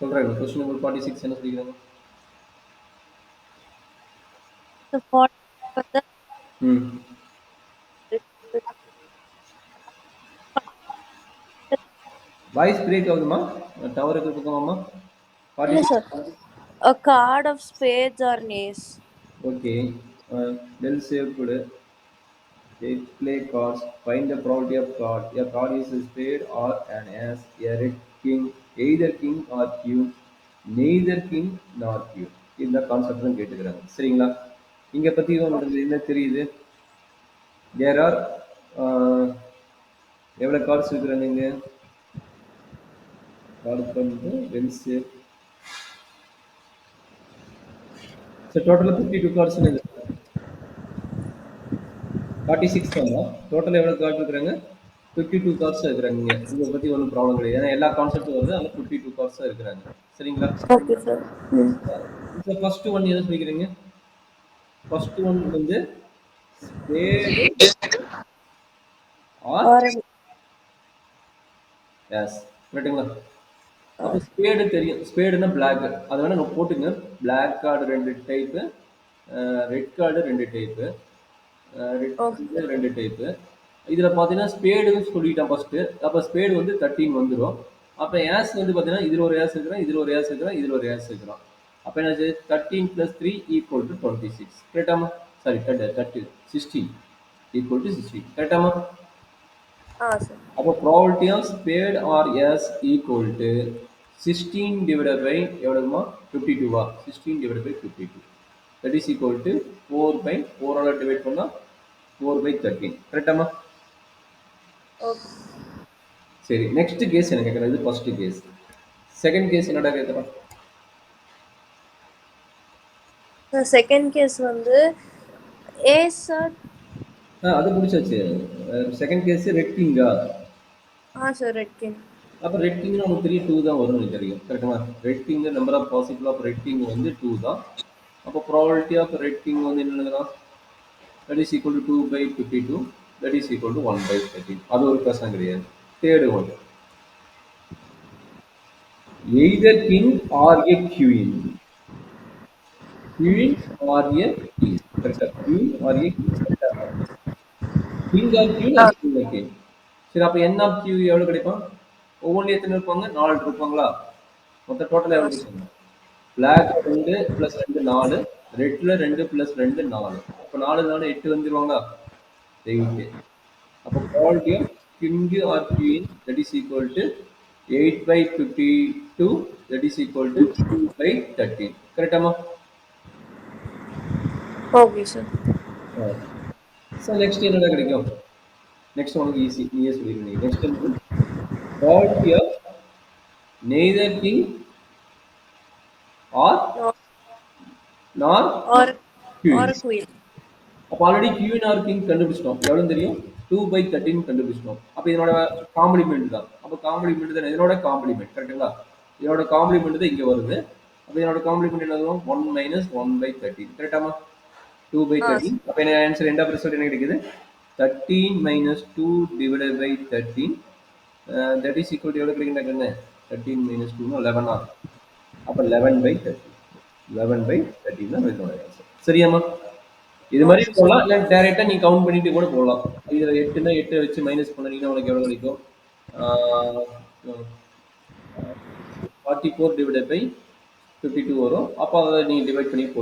சொல்றேன். Question number 46 என்ன சொல்லிக்கிறாங்க? So 40 வந்து ம். Voice break ஆகுதுமா? டவர் இருக்கிற பக்கமாம்மா? இல்ல 46 sir. A card of spades or ace. Okay. Well saved. Play cards. Find the probability of card. A card is a spade or an ace. A red king. Either king or queen. Neither king nor queen. இந்த concept தான் கேட்டுக்கிறாங்க. சரிங்களா? இங்க பத்தி உங்களுக்கு என்ன தெரியுது? There are எவ்வளவு கார்ட்ஸ் இருக்கிறாங்க இங்க? கார்டு வந்து வெல் சேவ். ஸோ டோட்டலாக 52 கார்ட்ஸ் 46 தானா? டோட்டல் எவ்வளோ கார்டு இருக்கிறாங்க? 52 கார்ட்ஸ் இருக்கிறாங்க இங்க. இதை பத்தி ஒன்றும் ப்ராப்ளம் கிடையாது. ஏன்னா எல்லா கான்செப்டும் வருது, அதனால 52 கார்ட்ஸ் இருக்கிறாங்க. சரிங்களா? Okay sir. இப்போ ஃபர்ஸ்ட் ஒன் எதை சொல்லிக்கிறீங்க? ஃபர்ஸ்ட் ஒன் வந்து spade or Or an ace. ரைட்டுங்களா? அப்போ uh, ஸ்பேடு தெரியும். ஸ்பேடுனா பிளாக். அது வேணா நம்ம போட்டுங்க. Black card 2 type, red card 2 type, red okay sir. 2 type. இதுல பாத்தீங்கன்னா ஸ்பேடுன்னு சொல்லிட்டான் ஃபர்ஸ்ட். அப்ப ஸ்பேடு வந்து 13 வந்துடும். அப்ப ஏஸ் வந்து பாத்தீங்கன்னா இதுல ஒரு ஏஸ் இருக்கிறான், இதுல ஒரு ஏஸ் இருக்கிறான், இதுல ஒரு ஏஸ் இருக்கிறான். அப்ப என்னாச்சு? 13 + 3 = 26. கரெக்டாமா? சாரி, 30 16 = 16. கரெக்டாமா? Sir. அப்போ probability of spade are S equal to 16 divided by எவ்வளவுமா? 52வா? 16 divided by 52. That is equal to 4/4 divide பண்ணா 4/13. கரெக்டாமா? Okay. சரி, நெக்ஸ்ட் கேஸ் என்ன கேட்கறது? இது ஃபர்ஸ்ட் கேஸ். செகண்ட் கேஸ் என்னடா கேட்கறான்? The second case வந்து ace sir. அது முடிச்சாச்சு. செகண்ட் கேஸ் ரெட் கிங்கா? sir, red king. அப்போ ரெட் கிங்னா நமக்கு தெரியும் 2 தான் வரும்னு எனக்கு தெரியும். கரெக்டுமா? Red king number of possible of red king வந்து 2 தான். அப்போ ப்ராபபிலிட்டி ஆஃப் ரெட் கிங் வந்து என்னன்னா that is equal to 2/52. That is equal to 1/13. அது ஒரு பிரச்சனை கிடையாது. Third one, either king or a queen. Queen or a king. கரெக்டா? Queen or a king. கரெக்டா? King or queen or king or king. சரி, அப்போ என் ஆஃப் கியூ எவ்வளோ கிடைக்கும்? ஒவ்வொன்றும் எத்தனை இருப்பாங்க? 4 இருப்பாங்களா? மொத்த டோட்டல் எவ்வளோ Sir. கிடைக்கும்? பிளாக் 2 + 2 4, ரெட்ல 2 + 2 4. அப்போ 4 4 8 வந்துருவாங்களா? 8. அப்போ probability of king or queen that is equal to 8/52 that is equal to 2/13. கரெக்டாமா? Okay sir. ஸோ நெக்ஸ்ட் என்னடா கிடைக்கும்? நெக்ஸ்ட் உனக்கு ஈஸி, நீயே சொல்லிடுவீங்க. நெக்ஸ்ட் வந்து probability of neither king or No, nor or queen. a queen. அப்போ already queen or king கண்டுபிடிச்சிட்டோம். எவ்வளவு தெரியும்? 2/13 கண்டுபிடிச்சிட்டோம். அப்போ இதனோட காம்ப்ளிமெண்ட் தான். அப்போ காம்ப்ளிமெண்ட் தான் இதனோட காம்ப்ளிமெண்ட். கரெக்டுங்களா? இதோட காம்ப்ளிமெண்ட் தான் இங்க வருது. அப்போ இதனோட காம்ப்ளிமெண்ட் என்ன வரும்? 1 - 1/13. கரெக்டாமா? 2/13. Sir. அப்போ என்ன ஆன்சர், எண்ட் ஆஃப் ரிசல்ட் என்ன கிடைக்குது? 13 - 2 / 13. தட் இஸ் ஈக்குவல் டு எவ்வளோ கிடைக்குன்னா 13 - 2 11. அப்போ 11/13. 11/13 தான் இதனோட ஆன்சர். சரியாமா? இது மாதிரி Okay sir. போடலாம், இல்லை டைரெக்டாக நீ கவுண்ட் பண்ணிட்டு கூட போடலாம். இதில் 8னா 8 வச்சு மைனஸ் பண்ணிங்கன்னா உனக்கு எவ்வளோ கிடைக்கும்? 44 / 52 வரும். அப்போ அதை நீ டிவைட் பண்ணி போட்டு